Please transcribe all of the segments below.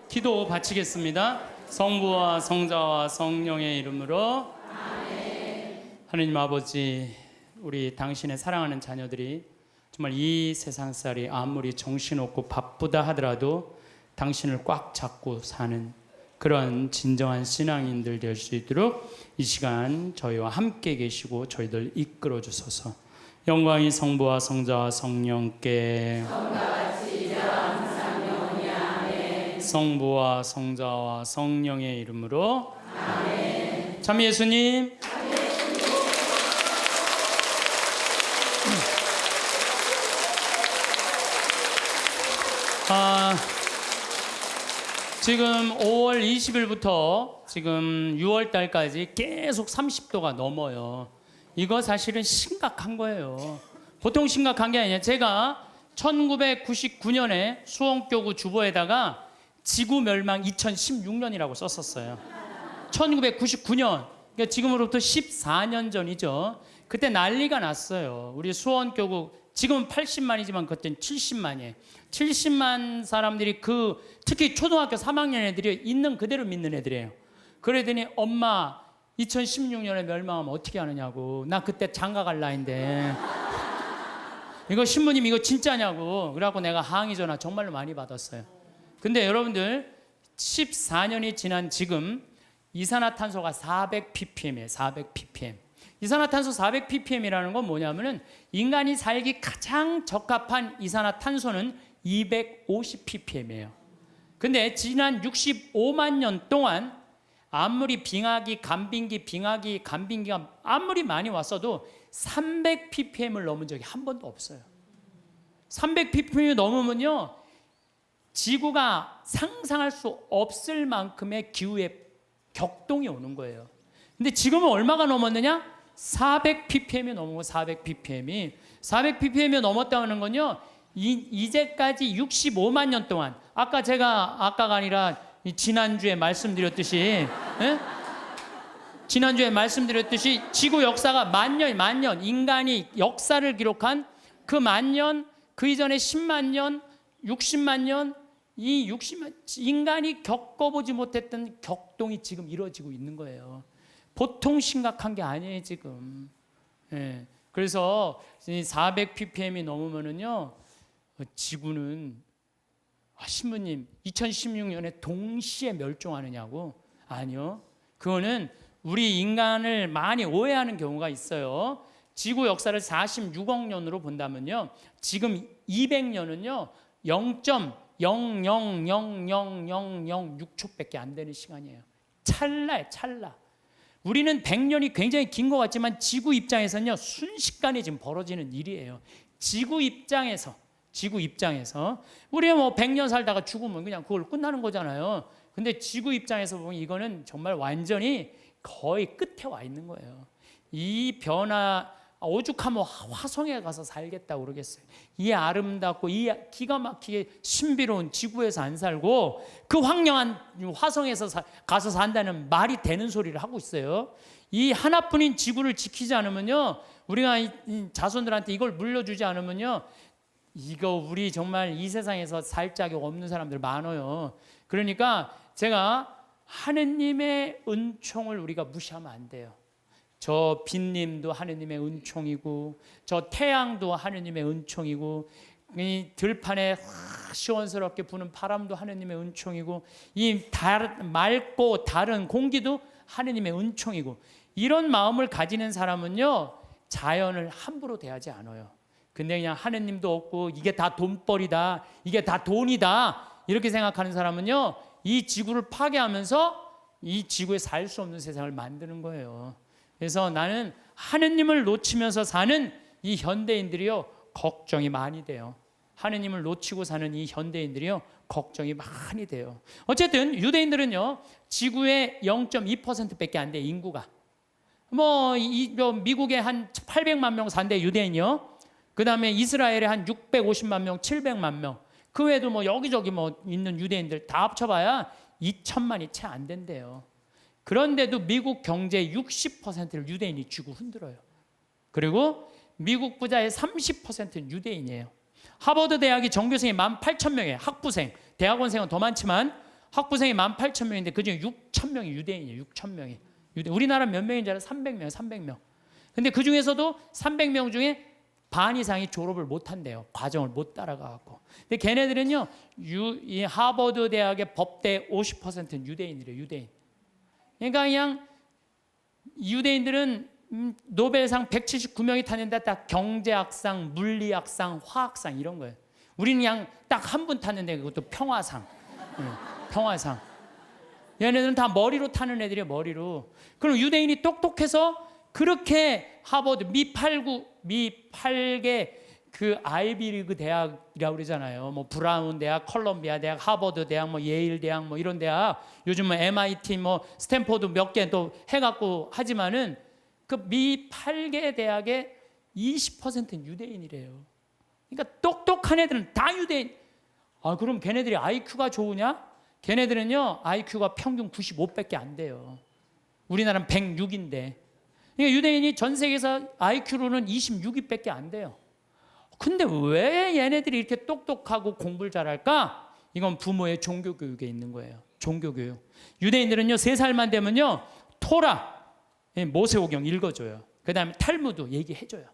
기도 바치겠습니다. 성부와 성자와 성령의 이름으로 아멘. 하느님 아버지, 우리 당신의 사랑하는 자녀들이 정말 이 세상살이 아무리 정신없고 바쁘다 하더라도 당신을 꽉 잡고 사는 그런 진정한 신앙인들 될 수 있도록 이 시간 저희와 함께 계시고 저희들 이끌어 주소서. 영광이 성부와 성자와 성령께 성부와 성자와 성령의 이름으로 아멘. 참 예수님. 지금 5월 20일부터 지금 6월 달까지 계속 30도가 넘어요. 이거 사실은 심각한 거예요. 보통 심각한 게 아니에요. 제가 1999년에 수원교구 주보에다가 지구 멸망 2016년이라고 썼었어요. 1999년, 그러니까 지금으로부터 14년 전이죠. 그때 난리가 났어요. 우리 수원교구 지금은 80만이지만 그때는 70만이에요. 70만 사람들이 특히 초등학교 3학년 애들이 있는 그대로 믿는 애들이에요. 그러더니 엄마 2016년에 멸망하면 어떻게 하느냐고. 나 그때 장가 갈 나이인데 이거 신부님 이거 진짜냐고. 그래갖고 내가 항의 전화 정말로 많이 받았어요. 근데 여러분들 14년이 지난 지금 이산화탄소가 400ppm이에요. 400ppm. 이산화탄소 400ppm이라는 건 뭐냐면은 인간이 살기 가장 적합한 이산화탄소는 250ppm이에요. 근데 지난 65만 년 동안 아무리 빙하기, 간빙기가 아무리 많이 왔어도 300ppm을 넘은 적이 한 번도 없어요. 300ppm이 넘으면요, 지구가 상상할 수 없을 만큼의 기후의 격동이 오는 거예요. 근데 지금은 얼마가 넘었느냐? 400ppm이 넘은 거. 400ppm이 넘었다는 건요, 이제까지 65만 년 동안, 아까가 아니라 지난주에 말씀드렸듯이, 지난주에 말씀드렸듯이 지구 역사가 만 년, 인간이 역사를 기록한 그 만 년, 그 이전에 10만 년, 60만 년, 이 60만, 인간이 겪어보지 못했던 격동이 지금 이루어지고 있는 거예요. 보통 심각한 게 아니에요, 지금. 예. 그래서 400ppm이 넘으면은요, 지구는, 신부님, 2016년에 동시에 멸종하느냐고? 아니요. 그거는 우리 인간을 많이 오해하는 경우가 있어요. 지구 역사를 46억 년으로 본다면요, 지금 200년은요, 0.0000006초밖에 안 되는 시간이에요. 찰나예요, 찰나. 우리는 100년이 굉장히 긴 것 같지만 지구 입장에서는요, 순식간에 지금 벌어지는 일이에요. 지구 입장에서 우리가 뭐 100년 살다가 죽으면 그냥 그걸 끝나는 거잖아요. 근데 지구 입장에서 보면 이거는 정말 완전히 거의 끝에 와 있는 거예요. 이 변화, 오죽하면 화성에 가서 살겠다고 그러겠어요. 이 아름답고 이 기가 막히게 신비로운 지구에서 안 살고 그 황량한 화성에서 가서 산다는 말이 되는 소리를 하고 있어요. 이 하나뿐인 지구를 지키지 않으면요, 우리가 이 자손들한테 이걸 물려주지 않으면요, 이거 우리 정말 이 세상에서 살 자격 없는 사람들 많아요. 그러니까 제가 하느님의 은총을 우리가 무시하면 안 돼요. 저 빛님도 하느님의 은총이고, 저 태양도 하느님의 은총이고, 이 들판에 시원스럽게 부는 바람도 하느님의 은총이고, 이 맑고 다른 공기도 하느님의 은총이고, 이런 마음을 가지는 사람은요, 자연을 함부로 대하지 않아요. 근데 그냥 하느님도 없고 이게 다 돈벌이다, 이게 다 돈이다, 이렇게 생각하는 사람은요, 이 지구를 파괴하면서 이 지구에 살 수 없는 세상을 만드는 거예요. 그래서 나는 하느님을 놓치면서 사는 이 현대인들이요, 걱정이 많이 돼요. 하느님을 놓치고 사는 이 현대인들이요, 걱정이 많이 돼요. 어쨌든 유대인들은요, 지구의 0.2%밖에 안 돼, 인구가. 미국에 한 800만 명 산대, 유대인이요. 그 다음에 이스라엘에 한 650만 명, 700만 명. 그 외에도 여기저기 있는 유대인들 다 합쳐봐야 2천만이 채 안 된대요. 그런데도 미국 경제의 60%를 유대인이 쥐고 흔들어요. 그리고 미국 부자의 30%는 유대인이에요. 하버드 대학이 전교생이 18,000명이에요. 학부생, 대학원생은 더 많지만 학부생이 18,000명인데 그중에 6,000명이 유대인이에요. 6,000명이. 우리나라 몇 명인지 알아요? 300명, 300명. 근데 그 중에서도 300명 중에 반 이상이 졸업을 못 한대요. 과정을 못 따라가고. 근데 걔네들은요, 이 하버드 대학의 법대 50%는 유대인이래요. 유대인. 그러니까 그냥 유대인들은 노벨상 179명이 탔는데 딱 경제학상, 물리학상, 화학상 이런 거예요. 우리는 그냥 딱 한 분 탔는데 그것도 평화상. 평화상. 얘네들은 다 머리로 타는 애들이에요. 머리로. 그럼 유대인이 똑똑해서 그렇게 하버드 미 8개 그 아이비리그 대학이라고 그러잖아요. 뭐 브라운 대학, 컬럼비아 대학, 하버드 대학, 뭐 예일 대학, 뭐 이런 대학, 요즘은 MIT, 뭐 스탠포드 몇 개 또 해갖고 하지만은 그 미 8개 대학의 20%는 유대인이래요. 그러니까 똑똑한 애들은 다 유대인. 아, 그럼 걔네들이 IQ가 좋으냐? 걔네들은요 IQ가 평균 95밖에 안 돼요. 우리나라는 106인데. 그러니까 유대인이 전 세계에서 IQ로는 26위밖에 안 돼요. 근데 왜 얘네들이 이렇게 똑똑하고 공부를 잘할까? 이건 부모의 종교교육에 있는 거예요. 종교교육. 유대인들은요 3살만 되면요 토라, 모세오경 읽어줘요. 그 다음에 탈무드 얘기해줘요.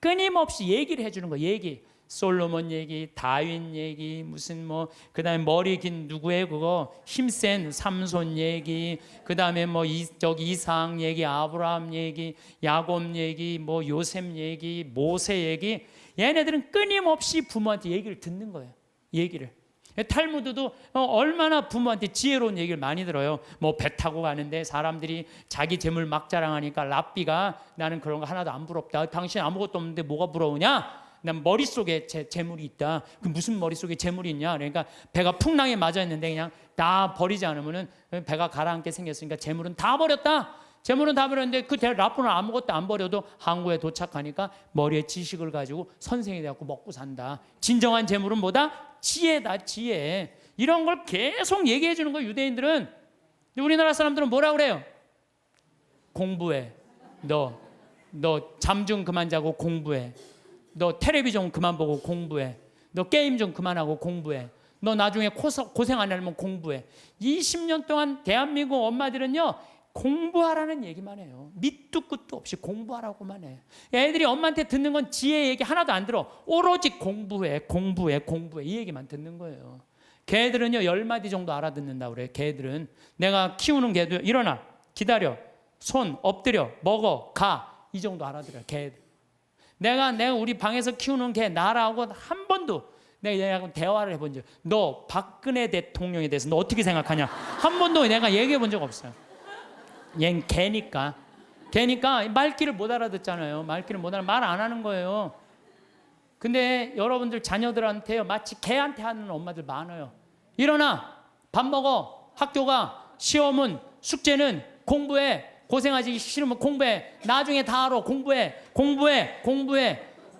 끊임없이 얘기를 해주는 거예요. 얘기. 솔로몬 얘기, 다윈 얘기, 무슨 뭐 그다음에 머리 긴 누구의 그거 힘센 삼손 얘기, 그다음에 뭐 이삭 얘기, 아브라함 얘기, 야곱 얘기, 뭐 요셉 얘기, 모세 얘기. 얘네들은 끊임없이 부모한테 얘기를 듣는 거예요. 얘기를. 탈무드도 얼마나 부모한테 지혜로운 얘기를 많이 들어요. 뭐 배 타고 가는데 사람들이 자기 재물 막 자랑하니까 랍비가 나는 그런 거 하나도 안 부럽다. 당신 아무것도 없는데 뭐가 부러우냐? 난 머릿속에 재물이 있다. 그 무슨 머릿속에 재물이 있냐? 그러니까 배가 풍랑에 맞았는데 그냥 다 버리지 않으면은 배가 가라앉게 생겼으니까 재물은 다 버렸다. 재물은 다 버렸는데 그 랍비는 아무것도 안 버려도 항구에 도착하니까 머리에 지식을 가지고 선생이 되고 먹고 산다. 진정한 재물은 뭐다? 지혜다. 지혜. 이런 걸 계속 얘기해 주는 거예요. 유대인들은. 우리나라 사람들은 뭐라 그래요? 공부해. 너 잠 좀 그만 자고 공부해. 너 텔레비전 그만 보고 공부해. 너 게임 좀 그만하고 공부해. 너 나중에 고생 안 하려면 공부해. 20년 동안 대한민국 엄마들은요 공부하라는 얘기만 해요. 밑도 끝도 없이 공부하라고만 해. 애들이 엄마한테 듣는 건 지혜 얘기 하나도 안 들어. 오로지 공부해 이 얘기만 듣는 거예요. 개들은요 10마디 정도 알아듣는다고 그래요. 개들은. 내가 키우는 개도 일어나, 기다려, 손, 엎드려, 먹어, 가, 이 정도 알아들어요. 개들. 내가 우리 방에서 키우는 개 나라하고 한 번도 내가 대화를 해본 적, 너 박근혜 대통령에 대해서 너 어떻게 생각하냐? 한 번도 내가 얘기해 본 적 없어요. 얘는 개니까 말귀를 못 알아듣잖아요. 말귀를 못 알아, 말 안 하는 거예요. 근데 여러분들 자녀들한테요 마치 개한테 하는 엄마들 많아요. 일어나, 밥 먹어, 학교 가, 시험은, 숙제는, 공부해, 고생하기 싫으면 공부해, 나중에 다 알아, 공부해.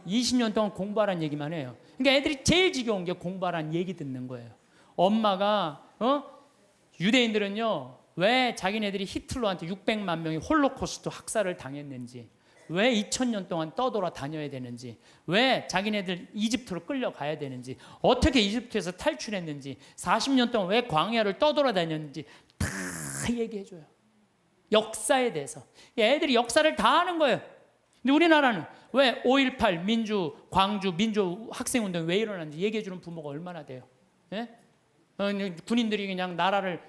20년 동안 공부하라는 얘기만 해요. 그러니까 애들이 제일 지겨운 게 공부하라는 얘기 듣는 거예요. 엄마가 유대인들은요 왜 자기네들이 히틀러한테 600만 명이 홀로코스트 학살을 당했는지, 왜 2000년 동안 떠돌아 다녀야 되는지, 왜 자기네들 이집트로 끌려가야 되는지, 어떻게 이집트에서 탈출했는지, 40년 동안 왜 광야를 떠돌아 다녔는지 다 얘기해줘요. 역사에 대해서. 애들이 역사를 다 아는 거예요. 근데 우리나라는 왜 5.18 광주 민주 학생운동이 왜 일어났는지 얘기해주는 부모가 얼마나 돼요? 예? 군인들이 그냥 나라를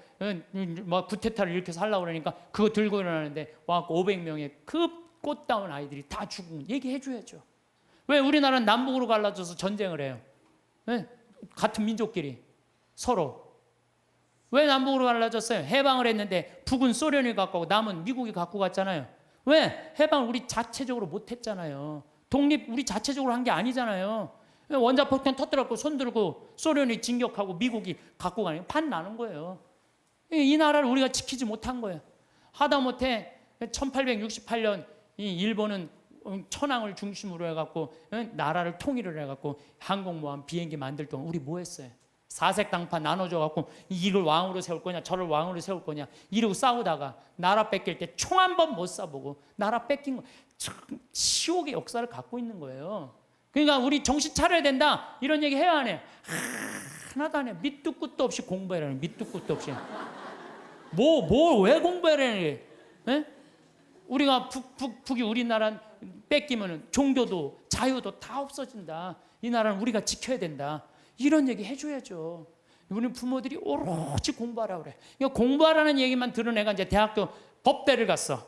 뭐 구테타를 일으켜서 하려고 그러니까 그거 들고 일어나는데 와 500명의 그 꽃다운 아이들이 다 죽은 얘기해줘야죠. 왜 우리나라는 남북으로 갈라져서 전쟁을 해요? 예? 같은 민족끼리 서로. 왜 남북으로 갈라졌어요? 해방을 했는데 북은 소련이 갖고 가고 남은 미국이 갖고 갔잖아요. 왜? 해방을 우리 자체적으로 못했잖아요. 독립 우리 자체적으로 한 게 아니잖아요. 원자폭탄 터뜨렸고 손들고 소련이 진격하고 미국이 갖고 가니까 판 나는 거예요. 이 나라를 우리가 지키지 못한 거예요. 하다못해 1868년 이 일본은 천황을 중심으로 해갖고 나라를 통일을 해갖고 항공모함 비행기 만들 동안 우리 뭐 했어요? 사색 당판 나눠줘갖고 이걸 왕으로 세울 거냐 저를 왕으로 세울 거냐 이러고 싸우다가 나라 뺏길 때 총 한 번 못 쏴보고 나라 뺏긴 거 치욕의 역사를 갖고 있는 거예요. 그러니까 우리 정신 차려야 된다 이런 얘기 해야 하네요. 하나도 안 해요. 밑도 끝도 없이 공부해라는 밑도 끝도 없이. 왜 공부해라는 게? 우리가 북이 우리나라 뺏기면 종교도 자유도 다 없어진다. 이 나라는 우리가 지켜야 된다. 이런 얘기 해줘야죠. 우리는 부모들이 오로지 공부하라 그래. 그러니까 공부하라는 얘기만 들은 애가 이제 대학교 법대를 갔어.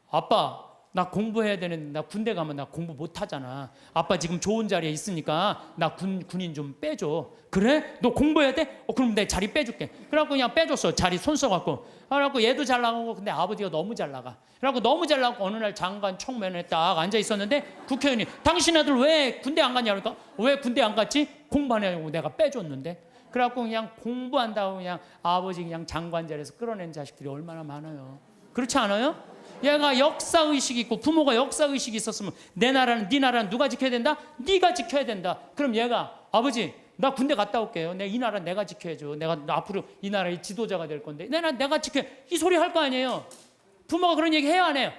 아빠 나 공부해야 되는데 나 군대 가면 나 공부 못하잖아. 아빠 지금 좋은 자리에 있으니까 나 군인 좀 빼줘. 그래? 너 공부해야 돼? 그럼 내 자리 빼줄게. 그래갖고 그냥 빼줬어. 자리 손 써갖고. 그래갖고 얘도 잘 나가고 근데 아버지가 너무 잘 나가. 그래갖고 너무 잘 나가고 어느 날 장관 청면에 딱 앉아 있었는데 국회의원이 당신 아들 왜 군대 안 갔냐 그러니까 왜 군대 안 갔지? 공부하냐고 내가 빼줬는데. 그래갖고 그냥 공부한다고 그냥 아버지 그냥 장관 자리에서 끌어낸 자식들이 얼마나 많아요. 그렇지 않아요? 얘가 역사의식이 있고 부모가 역사의식이 있었으면 내 나라는 네 나라는 누가 지켜야 된다? 네가 지켜야 된다. 그럼 얘가 아버지 나 군대 갔다 올게요. 이 나라 내가 지켜야죠. 내가 앞으로 이 나라의 지도자가 될 건데 내가 지켜. 이 소리 할 거 아니에요. 부모가 그런 얘기 해요 안 해요?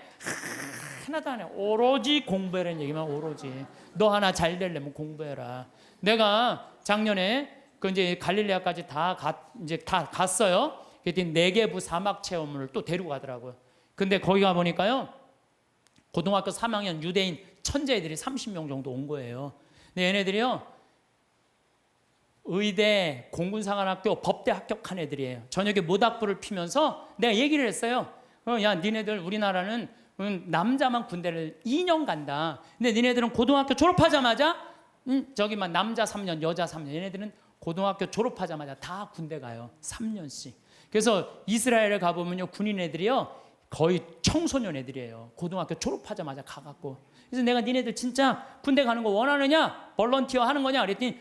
하나도 안 해요. 오로지 공부해라는 얘기만 오로지. 너 하나 잘 되려면 공부해라. 내가 작년에 그 이제 갈릴레아까지 다 갔어요. 그랬더니 네게부 사막 체험을 또 데리고 가더라고요. 근데 거기 가 보니까요. 고등학교 3학년 유대인 천재애들이 30명 정도 온 거예요. 근데 얘네들이요. 의대, 공군사관학교, 법대 합격한 애들이에요. 저녁에 모닥불을 피면서 내가 얘기를 했어요. 야, 니네들 우리나라는 남자만 군대를 2년 간다. 근데 니네들은 고등학교 졸업하자마자 저기만 남자 3년, 여자 3년. 얘네들은 고등학교 졸업하자마자 다 군대 가요. 3년씩. 그래서 이스라엘에 가보면요. 군인 애들이요. 거의 청소년 애들이에요. 고등학교 졸업하자마자 가갖고. 그래서 내가 니네들 진짜 군대 가는 거 원하느냐? 볼런티어 하는 거냐? 그랬더니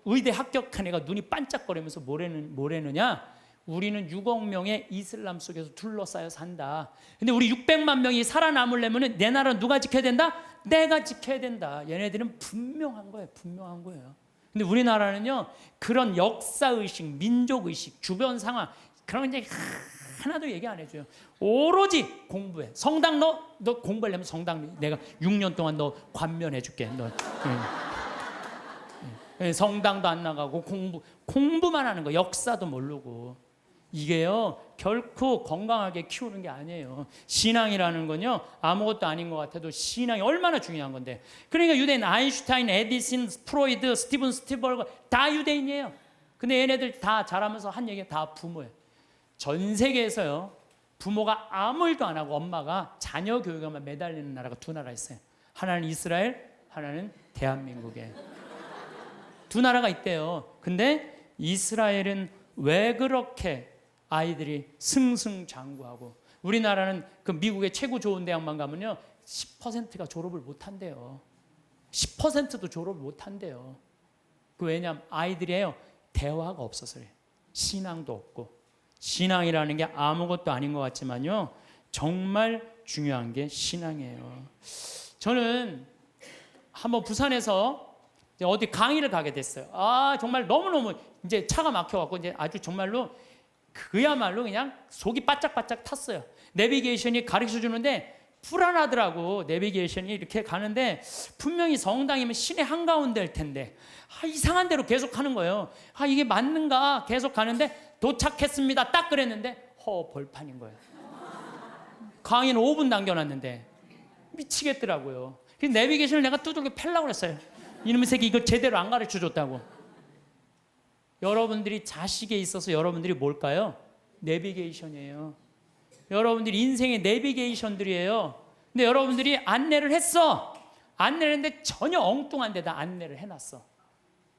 의대 합격한 애가 눈이 반짝거리면서 뭐래느냐? 우리는 6억 명의 이슬람 속에서 둘러싸여 산다. 근데 우리 600만 명이 살아남으려면 내 나라는 누가 지켜야 된다? 내가 지켜야 된다. 얘네들은 분명한 거예요. 분명한 거예요. 근데 우리나라는요. 그런 역사의식, 민족의식, 주변 상황 그런 거 이제 하나도 얘기 안 해줘요. 오로지 공부해. 성당 너 공부하려면 성당 내가 6년 동안 너 관면해줄게. 너 성당도 안 나가고 공부만 하는 거. 역사도 모르고. 이게요 결코 건강하게 키우는 게 아니에요. 신앙이라는 건요 아무것도 아닌 것 같아도 신앙이 얼마나 중요한 건데. 그러니까 유대인 아인슈타인, 에디슨, 프로이드, 스티븐 스티벌거 다 유대인이에요. 근데 얘네들 다 자라면서 한 얘기가 다 부모예요. 전 세계에서요 부모가 아무 일도 안 하고 엄마가 자녀 교육에만 매달리는 나라가 두 나라 있어요. 하나는 이스라엘, 하나는 대한민국에. 두 나라가 있대요. 근데 이스라엘은 왜 그렇게 아이들이 승승장구하고 우리나라는 그 미국의 최고 좋은 대학만 가면요 10%가 졸업을 못한대요. 10%도 졸업을 못한대요. 왜냐하면 아이들이에요 대화가 없어서 그래요. 신앙도 없고. 신앙이라는 게 아무것도 아닌 것 같지만요 정말 중요한 게 신앙이에요. 저는 한번 부산에서 어디 강의를 가게 됐어요. 정말 너무너무 이제 차가 막혀갖고 이제 아주 정말로 그야말로 그냥 속이 바짝바짝 탔어요. 내비게이션이 가르쳐 주는데 불안하더라고. 내비게이션이 이렇게 가는데 분명히 성당이면 시내 한가운데일 텐데 이상한 대로 계속 가는 거예요. 이게 맞는가 계속 가는데 도착했습니다. 딱 그랬는데 벌판인 거예요. 강의는 5분 남겨놨는데 미치겠더라고요. 그래서 내비게이션을 내가 두들겨 패려고 그랬어요. 이놈의 새끼 이거 제대로 안 가르쳐줬다고. 여러분들이 자식에 있어서 여러분들이 뭘까요? 내비게이션이에요. 여러분들이 인생의 내비게이션들이에요. 근데 여러분들이 안내를 했어. 안내를 했는데 전혀 엉뚱한 데다 안내를 해놨어.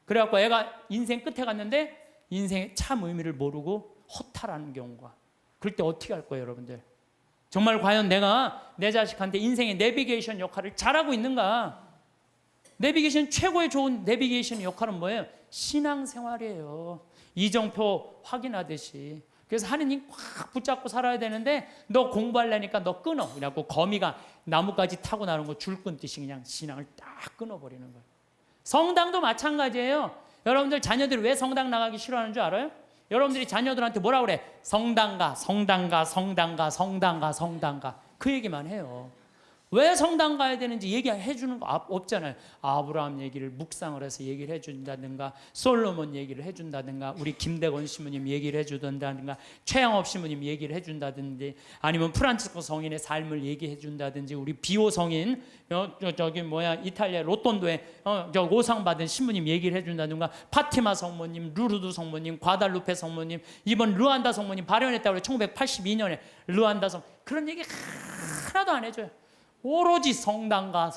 그래갖고 애가 인생 끝에 갔는데 인생의 참 의미를 모르고 허탈하는 경우가. 그럴 때 어떻게 할 거예요 여러분들? 정말 과연 내가 내 자식한테 인생의 내비게이션 역할을 잘하고 있는가? 내비게이션 최고의 좋은 내비게이션 역할은 뭐예요? 신앙생활이에요. 이정표 확인하듯이. 그래서 하느님 확 붙잡고 살아야 되는데 너 공부하려니까 너 끊어. 그래갖고 거미가 나뭇가지 타고 나는 거 줄 끊듯이 그냥 신앙을 딱 끊어버리는 거예요. 성당도 마찬가지예요. 여러분들 자녀들이 왜 성당 나가기 싫어하는 줄 알아요? 여러분들이 자녀들한테 뭐라 그래? 성당가, 성당가, 성당가, 성당가, 성당가 그 얘기만 해요. 왜 성당 가야 되는지 얘기해 주는 거 없잖아요. 아브라함 얘기를 묵상을 해서 얘기를 해준다든가, 솔로몬 얘기를 해준다든가, 우리 김대건 신부님 얘기를 해준다든가, 최양업 신부님 얘기를 해준다든지, 아니면 프란치스코 성인의 삶을 얘기해 준다든지, 우리 비오 성인 저기 이탈리아 로톤도에 저 오상 받은 신부님 얘기를 해준다든가, 파티마 성모님, 루르드 성모님, 과달루페 성모님, 이번 르완다 성모님 발현했다고 1982년에 르완다 성, 그런 얘기 하나도 안 해줘요. 오로지 성당가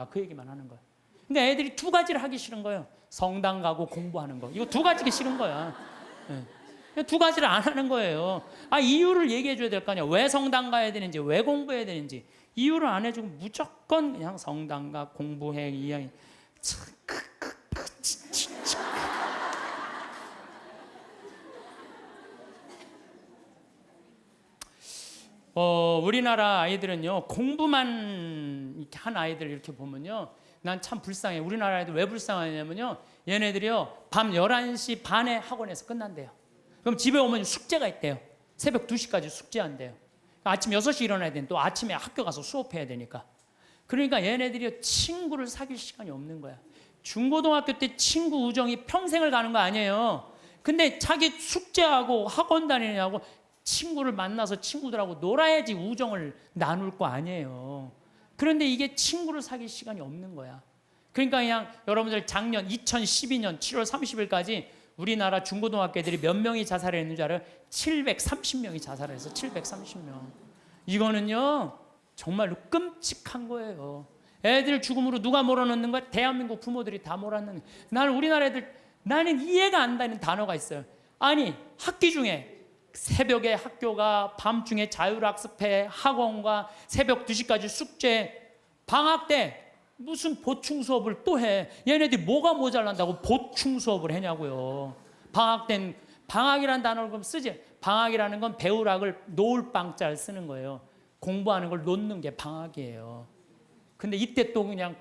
그 얘기만 하는 거예요. 근데 애들이 두 가지를 하기 싫은 거예요. 성당 가고 공부하는 거. 이거 두 가지가 싫은 거야. 네. 두 가지를 안 하는 거예요. 이유를 얘기해 줘야 될 거 아니야. 왜 성당 가야 되는지, 왜 공부해야 되는지 이유를 안 해주고 무조건 그냥 성당 가 공부해 이야기. 진짜. 우리나라 아이들은요, 공부만 이렇게 한 아이들 이렇게 보면요, 난 참 불쌍해. 우리나라 아이들 왜 불쌍하냐면요, 얘네들이요 밤 11시 반에 학원에서 끝난대요. 그럼 집에 오면 숙제가 있대요. 새벽 2시까지 숙제한대요. 아침 6시 일어나야 되는데 또 아침에 학교 가서 수업해야 되니까. 그러니까 얘네들이 친구를 사귈 시간이 없는 거야. 중고등학교 때 친구 우정이 평생을 가는 거 아니에요. 근데 자기 숙제하고 학원 다니느냐고 친구를 만나서 친구들하고 놀아야지 우정을 나눌 거 아니에요. 그런데 이게 친구를 사귈 시간이 없는 거야. 그러니까 그냥 여러분들 작년 2012년 7월 30일까지 우리나라 중고등학교 애들이 몇 명이 자살을 했는 줄 알아요? 730명이 자살을 해서 730명. 이거는요 정말로 끔찍한 거예요. 애들 죽음으로 누가 몰아넣는 거야? 대한민국 부모들이 다 몰아넣는. 나는 우리나라 애들, 나는 이해가 안 되는 단어가 있어요. 아니 학기 중에 새벽에 학교가, 밤중에 자율학습회, 학원과 새벽 2시까지 숙제, 방학 때 무슨 보충 수업을 또 해. 얘네들이 뭐가 모자란다고 보충 수업을 하냐고요. 방학 땐, 방학이라는 단어를 그럼 쓰지. 방학이라는 건 배우락을 놓을 방자를 쓰는 거예요. 공부하는 걸 놓는 게 방학이에요. 근데 이때 또 그냥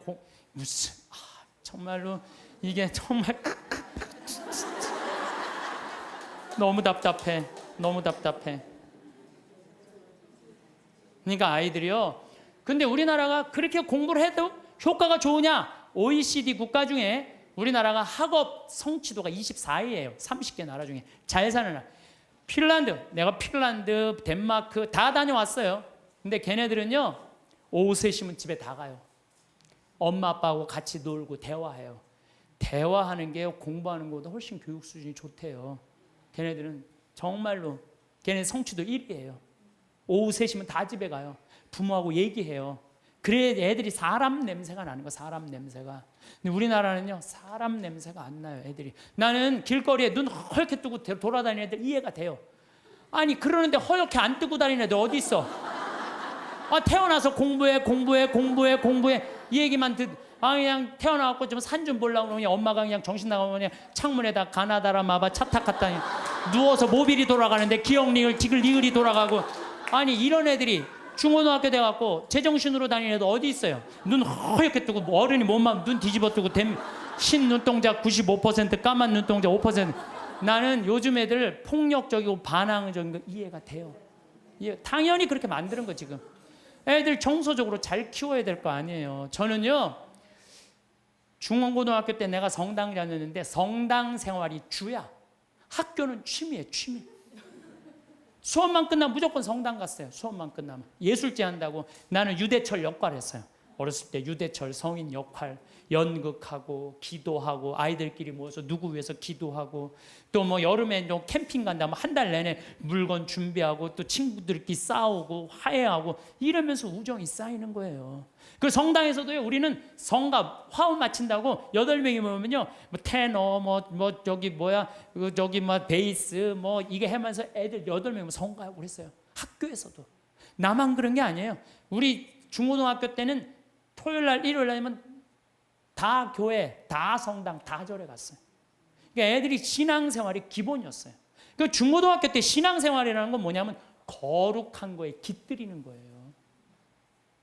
무슨 정말로 이게 정말 너무 답답해. 너무 답답해. 그러니까 아이들이요. 근데 우리나라가 그렇게 공부를 해도 효과가 좋으냐? OECD 국가 중에 우리나라가 학업 성취도가 24위예요. 30개 나라 중에 잘 사는 나라. 핀란드, 내가 핀란드, 덴마크 다 다녀왔어요. 근데 걔네들은요 오후 3시면 집에 다 가요. 엄마 아빠하고 같이 놀고 대화해요. 대화하는 게 공부하는 것보다 훨씬 교육 수준이 좋대요. 걔네들은 정말로 걔네 성취도 1위예요. 오후 3시면 다 집에 가요. 부모하고 얘기해요. 그래야 애들이 사람 냄새가 나는 거, 사람 냄새가. 근데 우리나라는요 사람 냄새가 안 나요. 애들이. 나는 길거리에 눈 허옇게 뜨고 돌아다니는 애들 이해가 돼요. 아니 그러는데 허옇게 안 뜨고 다니는 애들 어디 있어? 태어나서 공부해 이 얘기만 그냥 태어나갖고 좀 산 좀 보려고 그러면 엄마가 그냥 정신 나가면 그냥 창문에다 가나다라 마바 차탁 갖다니 누워서 모빌이 돌아가는데 기억리을 지글리을이 돌아가고. 아니 이런 애들이 중고등학교 돼갖고 제정신으로 다니는 애들 어디 있어요? 눈 허옇게 뜨고 어른이 몸만 눈 뒤집어 뜨고 흰 눈동자 95%, 까만 눈동자 5%. 나는 요즘 애들 폭력적이고 반항적인 거 이해가 돼요. 당연히 그렇게 만드는 거 지금. 애들 정서적으로 잘 키워야 될 거 아니에요. 저는요 중고등학교 때 내가 성당 다녔는데 성당 생활이 주야. 학교는 취미예요, 취미. 수업만 끝나면 무조건 성당 갔어요. 수업만 끝나면. 예술제 한다고 나는 유대철 역할 했어요. 어렸을 때 유대철 성인 역할, 연극하고 기도하고 아이들끼리 모여서 누구 위해서 기도하고 또 뭐 여름에 좀 캠핑 간다면 한 달 내내 물건 준비하고 또 친구들끼리 싸우고 화해하고 이러면서 우정이 쌓이는 거예요. 그 성당에서도요 우리는 성가 화음 마친다고 8명이 모이면요 뭐 테너 뭐 저기 뭐야 저기 뭐 베이스 뭐 이게 하면서 애들 8명이 성가하고 그랬어요. 학교에서도. 나만 그런 게 아니에요. 우리 중고등학교 때는 토요일 날 일요일 날이면 다 교회, 다 성당, 다 절에 갔어요. 그러니까 애들이 신앙생활이 기본이었어요. 그 중고등학교 때 신앙생활이라는 건 뭐냐면 거룩한 거에 깃들이는 거예요.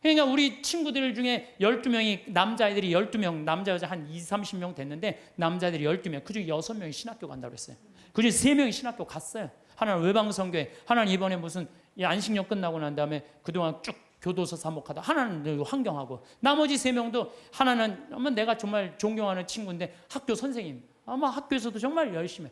그러니까 우리 친구들 중에 12명이 남자애들이 12명, 남자 여자 한 20, 30명 됐는데 남자들이 12명, 그중에 6명이 신학교 간다고 그랬어요. 그중에 3명이 신학교 갔어요. 하나는 외방성교회, 하나는 이번에 무슨 안식년 끝나고 난 다음에 그동안 쭉 교도소 사목하다, 하나는 환경하고, 나머지 3명도 하나는 아마 내가 정말 존경하는 친구인데 학교 선생님, 아마 학교에서도 정말 열심히 해.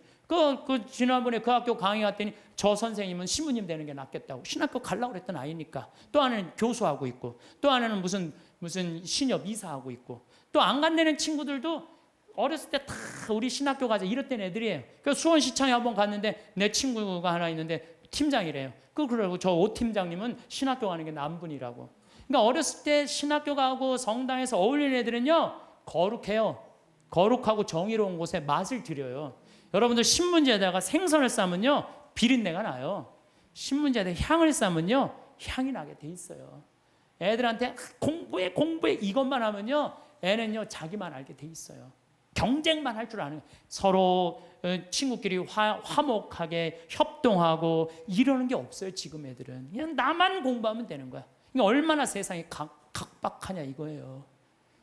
지난번에 그 학교 강의 갔더니 저 선생님은 신부님 되는 게 낫겠다고 신학교 가려고 그랬던 아이니까, 또 하나는 교수하고 있고, 또 하나는 무슨 신협 이사하고 있고, 또 안 간다는 친구들도 어렸을 때 다 우리 신학교 가자 이랬던 애들이에요. 그래서 수원시청에 한번 갔는데 내 친구가 하나 있는데 팀장이래요. 그러고 저 오 팀장님은 신학교 가는 게 남분이라고. 그러니까 어렸을 때 신학교 가고 성당에서 어울리는 애들은요, 거룩해요. 거룩하고 정의로운 곳에 맛을 들여요. 여러분들 신문지에다가 생선을 싸면요, 비린내가 나요. 신문지에다 향을 싸면요, 향이 나게 돼 있어요. 애들한테 공부해 이것만 하면요, 애는요 자기만 알게 돼 있어요. 경쟁만 할 줄 아는, 서로 친구끼리 화목하게 협동하고 이러는 게 없어요. 지금 애들은 그냥 나만 공부하면 되는 거야. 그러니까 얼마나 세상이 각박하냐 이거예요.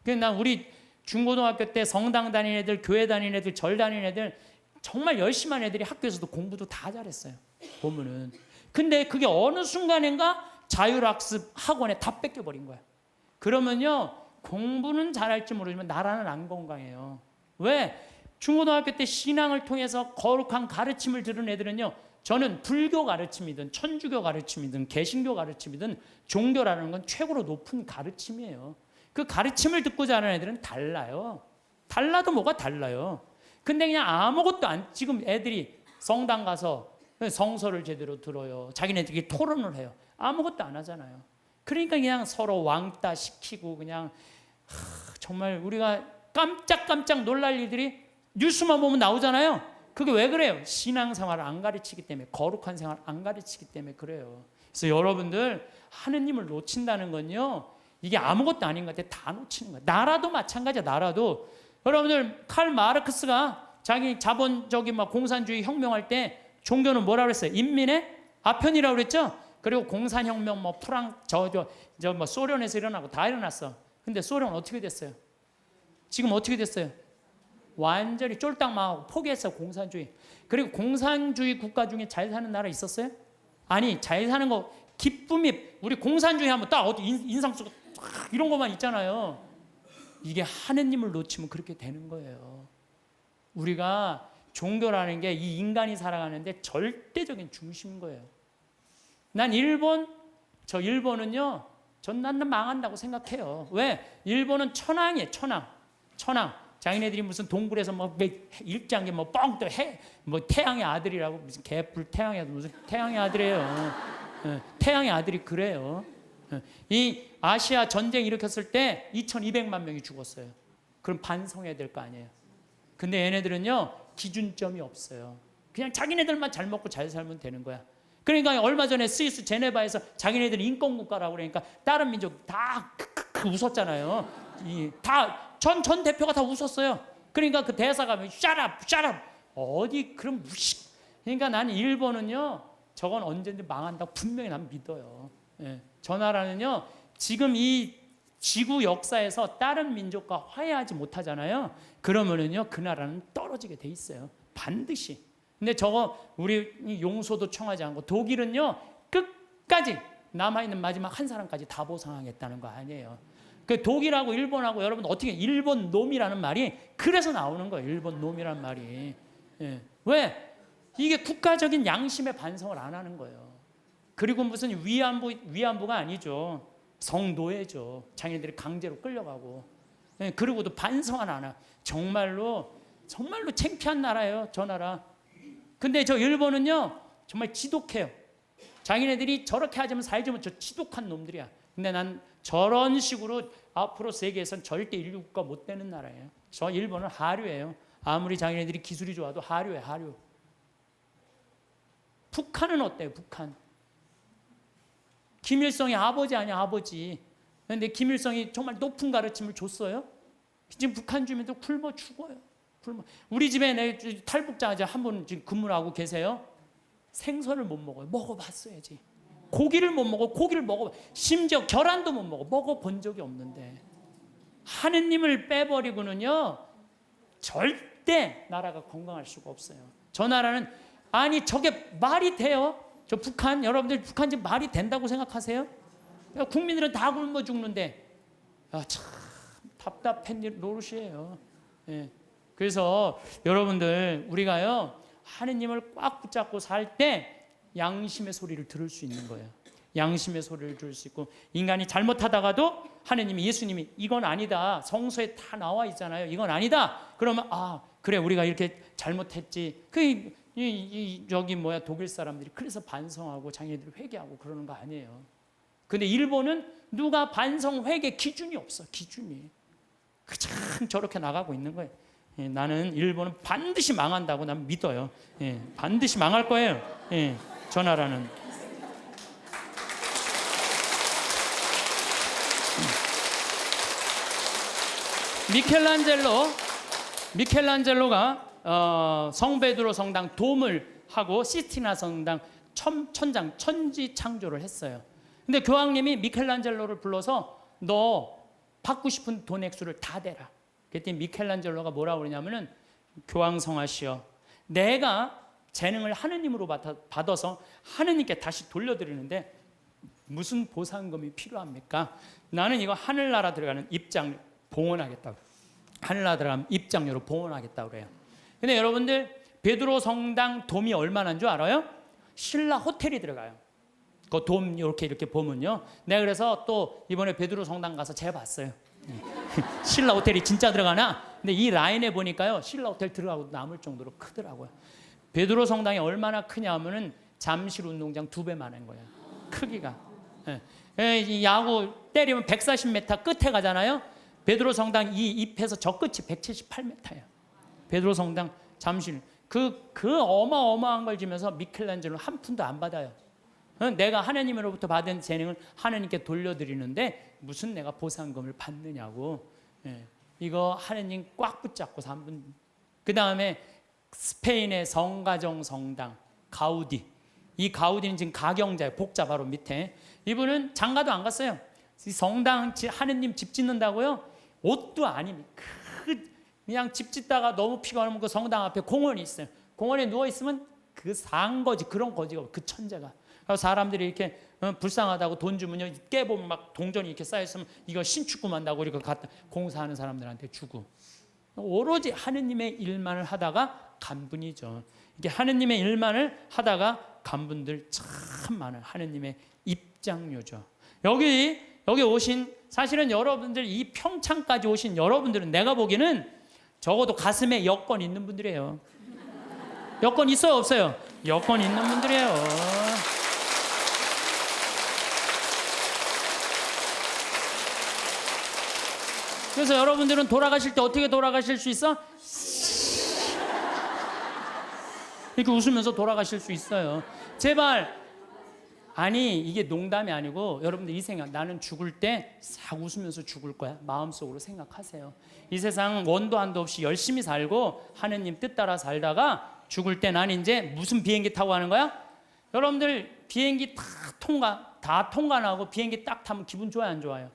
그러니까 난 우리 중고등학교 때 성당 다니는 애들, 교회 다니는 애들, 절 다니는 애들, 정말 열심히 한 애들이 학교에서도 공부도 다 잘했어요. 보면은. 근데 그게 어느 순간인가 자율학습 학원에 다 뺏겨버린 거야. 그러면요, 공부는 잘할지 모르지만 나라는 안 건강해요. 왜? 중고등학교 때 신앙을 통해서 거룩한 가르침을 들은 애들은요, 저는 불교 가르침이든 천주교 가르침이든 개신교 가르침이든 종교라는 건 최고로 높은 가르침이에요. 그 가르침을 듣고 자라는 애들은 달라요. 달라도 뭐가 달라요. 근데 그냥 아무것도 안, 지금 애들이 성당 가서 성서를 제대로 들어요. 자기네들끼리 토론을 해요. 아무것도 안 하잖아요. 그러니까 그냥 서로 왕따 시키고 그냥 정말 우리가 깜짝깜짝 놀랄 일들이 뉴스만 보면 나오잖아요. 그게 왜 그래요? 신앙생활을 안 가르치기 때문에, 거룩한 생활을 안 가르치기 때문에 그래요. 그래서 여러분들 하느님을 놓친다는 건요, 이게 아무것도 아닌 것 같아. 다 놓치는 거야. 나라도 마찬가지야. 나라도. 여러분들 칼 마르크스가 자기 자본주의 막 공산주의 혁명할 때 종교는 뭐라 그랬어요? 인민의 아편이라고 그랬죠? 그리고 공산혁명 뭐 뭐 소련에서 일어나고 다 일어났어. 근데 소련은 어떻게 됐어요? 지금 어떻게 됐어요? 완전히 쫄딱 망하고 포기했어, 공산주의. 그리고 공산주의 국가 중에 잘 사는 나라 있었어요? 아니, 잘 사는 거 기쁨이, 우리 공산주의 하면 딱 어디 인상 쓰고 이런 것만 있잖아요. 이게 하느님을 놓치면 그렇게 되는 거예요. 우리가 종교라는 게 이 인간이 살아가는데 절대적인 중심인 거예요. 난 일본은요, 나는 망한다고 생각해요. 왜? 일본은 천황이에요, 천황. 자기네들이 무슨 동굴에서 뭐 일장에 뭐 뻥 또 뭐 태양의 아들이라고, 무슨 개뿔 태양의 아들, 무슨 태양의 아들이에요. 태양의 아들이 그래요. 이 아시아 전쟁 일으켰을 때 2,200만 명이 죽었어요. 그럼 반성해야 될 거 아니에요. 근데 얘네들은요, 기준점이 없어요. 그냥 자기네들만 잘 먹고 잘 살면 되는 거야. 그러니까 얼마 전에 스위스 제네바에서 자기네들이 인권국가라고 그러니까 다른 민족 다 웃었잖아요. 전 대표가 다 웃었어요. 그러니까 그 대사가 shut up 어디 그런 무식. 그러니까 나는 일본은요, 저건 언제든지 망한다고 분명히 난 믿어요. 예. 저 나라는요, 지금 이 지구 역사에서 다른 민족과 화해하지 못하잖아요. 그러면은요, 그 나라는 떨어지게 돼 있어요. 반드시. 근데 저거 우리 용서도 청하지 않고, 독일은요, 끝까지 남아있는 마지막 한 사람까지 다 보상하겠다는 거 아니에요. 그 독일하고 일본하고, 여러분 어떻게, 일본 놈이라는 말이 그래서 나오는 거예요. 일본 놈이라는 말이. 예. 왜? 이게 국가적인 양심의 반성을 안 하는 거예요. 그리고 무슨 위안부가 아니죠. 성노예죠. 자기네들이 강제로 끌려가고. 예. 그리고도 반성을 안 하나. 정말로 창피한 나라예요, 저 나라. 근데 저 일본은요, 정말 지독해요. 자기네들이 저렇게 하자면 살자면 저 지독한 놈들이야. 근데 난 저런 식으로 앞으로 세계에선 절대 인류 국가 못 되는 나라예요. 저 일본은 하류예요. 아무리 자기네들이 기술이 좋아도 하류예요, 하류. 북한은 어때요, 북한? 김일성이 아버지 아니야, 아버지. 그런데 김일성이 정말 높은 가르침을 줬어요? 지금 북한 주민들 굶어 죽어요. 우리 집에 내 탈북자 한 분 지금 근무를 하고 계세요. 생선을 못 먹어요. 먹어봤어야지. 고기를 못 먹어. 고기를 먹어. 심지어 계란도 못 먹어. 먹어본 적이 없는데. 하느님을 빼버리고는요, 절대 나라가 건강할 수가 없어요. 저 나라는, 아니 저게 말이 돼요? 저 북한, 여러분들 북한 지금 말이 된다고 생각하세요? 국민들은 다 굶어 죽는데 참 답답한 노릇이에요. 예. 그래서 여러분들 우리가요 하느님을 꽉 붙잡고 살 때 양심의 소리를 들을 수 있는 거예요. 양심의 소리를 들을 수 있고, 인간이 잘못하다가도 하느님이, 예수님이 이건 아니다, 성서에 다 나와 있잖아요, 이건 아니다, 그러면 그래 우리가 이렇게 잘못했지. 저기 독일 사람들이 그래서 반성하고 자기네들 회개하고 그러는 거 아니에요. 근데 일본은 누가 반성 회개 기준이 없어. 기준이 그냥 저렇게 나가고 있는 거예요. 예, 나는 일본은 반드시 망한다고 난 믿어요. 예, 반드시 망할 거예요. 예, 저 나라는. 미켈란젤로가 성베드로 성당 돔을 하고 시스티나 성당 천지 창조를 했어요. 근데 교황님이 미켈란젤로를 불러서 너 받고 싶은 돈 액수를 다 대라. 그랬더니 미켈란젤로가 뭐라고 그러냐면은, 교황 성하시여, 내가 재능을 하느님으로 받아서 하느님께 다시 돌려드리는데 무슨 보상금이 필요합니까? 나는 이거 하늘나라 들어가는 입장 봉헌하겠다고. 하늘나라 들어가면 입장료로 봉헌하겠다고 그래요. 근데 여러분들 베드로 성당 돔이 얼마나인 줄 알아요? 신라 호텔이 들어가요. 그 돔 이렇게 보면요. 내가 그래서 또 이번에 베드로 성당 가서 재봤어요. 신라 호텔이 진짜 들어가나? 근데 이 라인에 보니까요 신라 호텔 들어가고 남을 정도로 크더라고요. 베드로 성당이 얼마나 크냐 하면은 잠실 운동장 2배만한 거예요. 크기가. 이 야구 때리면 140m 끝에 가잖아요. 베드로 성당 이 잎에서 저 끝이 178m예요. 베드로 성당 잠실 그 어마어마한 걸 지면서 미켈란젤로 한 푼도 안 받아요. 내가 하나님으로부터 받은 재능을 하나님께 돌려드리는데 무슨 내가 보상금을 받느냐고. 이거 하나님 꽉 붙잡고 산 분. 그 다음에 스페인의 성가정 성당 가우디. 이 가우디는 지금 가경자예요. 복자 바로 밑에. 이분은 장가도 안 갔어요. 이 성당 하느님 집 짓는다고요? 옷도 아닙니다. 그냥 집 짓다가 너무 피곤하면 그 성당 앞에 공원이 있어요. 공원에 누워 있으면 그 상거지, 그런 거지가 그 천재가. 사람들이 이렇게 불쌍하다고 돈 주면요 깨보면 막 동전이 이렇게 쌓여 있으면 이거 신축금 한다고 이렇게 갖다 공사하는 사람들한테 주고. 오로지 하느님의 일만을 하다가 간 분이죠. 이게 하느님의 일만을 하다가 간 분들 참 많은 하느님의 입장료죠. 여기 오신, 사실은 여러분들 이 평창까지 오신 여러분들은 내가 보기에는 적어도 가슴에 여권 있는 분들이에요. 여권 있어요 없어요? 여권 있는 분들이에요. 그래서 여러분들은 돌아가실 때 어떻게 돌아가실 수 있어? 이렇게 웃으면서 돌아가실 수 있어요. 제발. 아니 이게 농담이 아니고 여러분들 이 생각, 나는 죽을 때 싹 웃으면서 죽을 거야, 마음속으로 생각하세요. 이 세상 원도 한도 없이 열심히 살고 하느님 뜻 따라 살다가 죽을 때 난 이제 무슨 비행기 타고 가는 거야? 여러분들 비행기 다 통과하고 비행기 딱 타면 기분 좋아요 안 좋아요?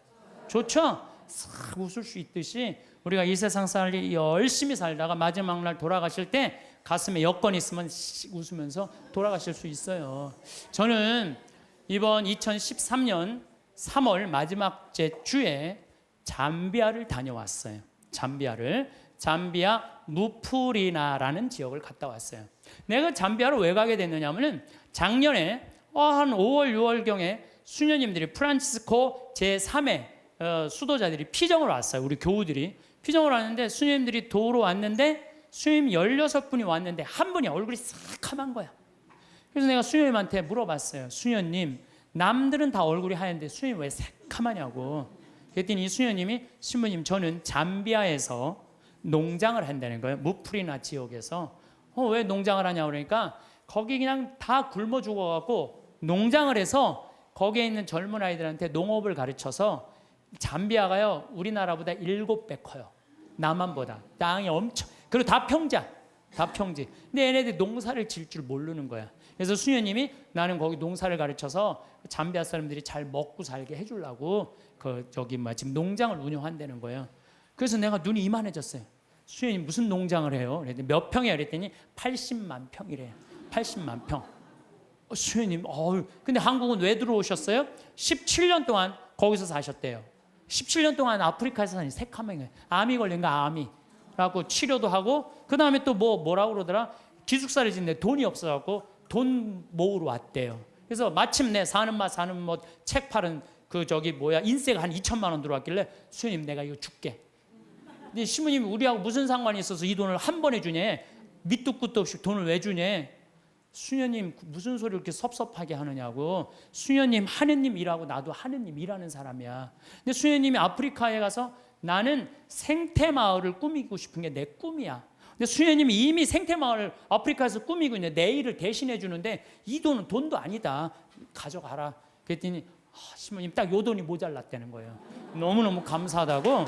좋죠? 싹 웃을 수 있듯이 우리가 이 세상 살기 열심히 살다가 마지막 날 돌아가실 때 가슴에 여권 있으면 웃으면서 돌아가실 수 있어요. 저는 이번 2013년 3월 마지막 주에 잠비아를 다녀왔어요. 잠비아 무프리나라는 지역을 갔다 왔어요. 내가 잠비아를 왜 가게 됐느냐면은 작년에 한 5월 6월경에 수녀님들이 프란치스코 제3의 수도자들이 피정을 왔어요. 우리 교우들이 피정을 왔는데 수녀님들이 도로 왔는데 수녀님 16분이 왔는데 한 분이 얼굴이 새카만 거야. 그래서 내가 수녀님한테 물어봤어요. 수녀님, 남들은 다 얼굴이 하얀데 수녀님 왜 새카마냐고. 그랬더니 이 수녀님이, 신부님 저는 잠비아에서 농장을 한다는 거예요. 무프리나 지역에서. 왜 농장을 하냐고 그러니까 거기 그냥 다 굶어 죽어갖고 농장을 해서 거기에 있는 젊은 아이들한테 농업을 가르쳐서, 잠비아가요 우리나라보다 7배 커요. 남한보다. 땅이 엄청, 그리고 다 평지. 근데 얘네들이 농사를 질 줄 모르는 거야. 그래서 수녀님이 나는 거기 농사를 가르쳐서 잠비아 사람들이 잘 먹고 살게 해주려고 지금 농장을 운영한다는 거예요. 그래서 내가 눈이 이만해졌어요. 수녀님 무슨 농장을 해요? 그랬더니 몇 평이야? 그랬더니 80만 평이래요. 80만 평. 수녀님, 근데 한국은 왜 들어오셨어요? 17년 동안 거기서 사셨대요. 17년 동안 아프리카에서 사니 새카맹에 암이 걸린 거 암이라고 치료도 하고 그 다음에 또 뭐라고 그러더라? 기숙사를 짓는데 돈이 없어갖고 돈 모으러 왔대요. 그래서 마침내 사는 맛 사는 뭐 책 팔은 인세가 한 2천만 원 들어왔길래 수녀님 내가 이거 줄게. 근데 시부님 우리하고 무슨 상관이 있어서 이 돈을 한 번에 주냐? 밑도 끝도 없이 돈을 왜 주냐? 수녀님 무슨 소리 이렇게 섭섭하게 하느냐고. 수녀님 하느님 일하고 나도 하느님 일하는 사람이야. 근데 수녀님이 아프리카에 가서 나는 생태마을을 꾸미고 싶은 게 내 꿈이야. 근데 수녀님이 이미 생태마을 아프리카에서 꾸미고 있는데 내 일을 대신해 주는데 이 돈은 돈도 아니다. 가져가라. 그랬더니 시부님 딱 요 돈이 모자랐다는 거예요. 너무너무 감사하다고.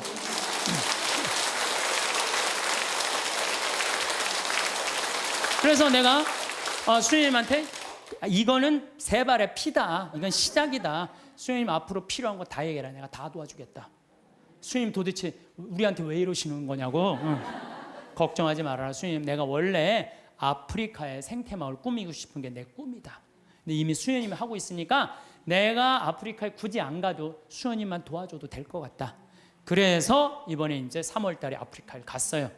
그래서 내가 수녀님한테 이거는 세 발의 피다. 이건 시작이다. 수녀님 앞으로 필요한 거 다 얘기해라. 내가 다 도와주겠다. 수녀님 도대체 우리한테 왜 이러시는 거냐고. 걱정하지 말아라. 수녀님 내가 원래 아프리카의 생태마을 꾸미고 싶은 게 내 꿈이다. 근데 이미 수녀님이 하고 있으니까 내가 아프리카에 굳이 안 가도 수녀님만 도와줘도 될 것 같다. 그래서 이번에 이제 3월 달에 아프리카를 갔어요.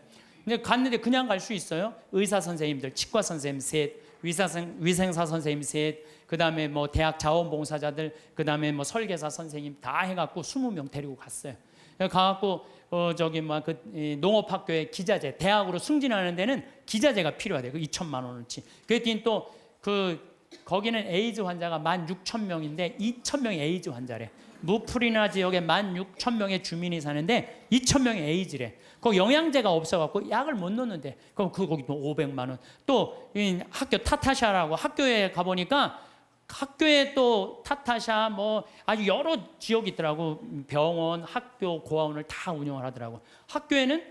근데 갔는데 그냥 갈 수 있어요? 의사 선생님들, 치과 선생님 셋, 위생사 선생님 셋, 그 다음에 뭐 대학 자원봉사자들, 그 다음에 뭐 설계사 선생님 다 해갖고 20명 데리고 갔어요. 가갖고 농업학교에 기자재, 대학으로 승진하는 데는 기자재가 필요하대요. 그 2천만 원어치. 그랬더니 또 거기는 에이즈 환자가 16,000명인데 2,000명이 에이즈 환자래. 무프리나 지역에 16,000명의 주민이 사는데 2,000명이 에이즈래. 거기 영양제가 없어갖고 약을 못 넣는데 그럼 거기 또 500만 원. 또 학교 타타샤라고 학교에 가보니까 학교에 또 타타샤 뭐 아주 여러 지역이 있더라고. 병원, 학교, 고아원을 다 운영을 하더라고. 학교에는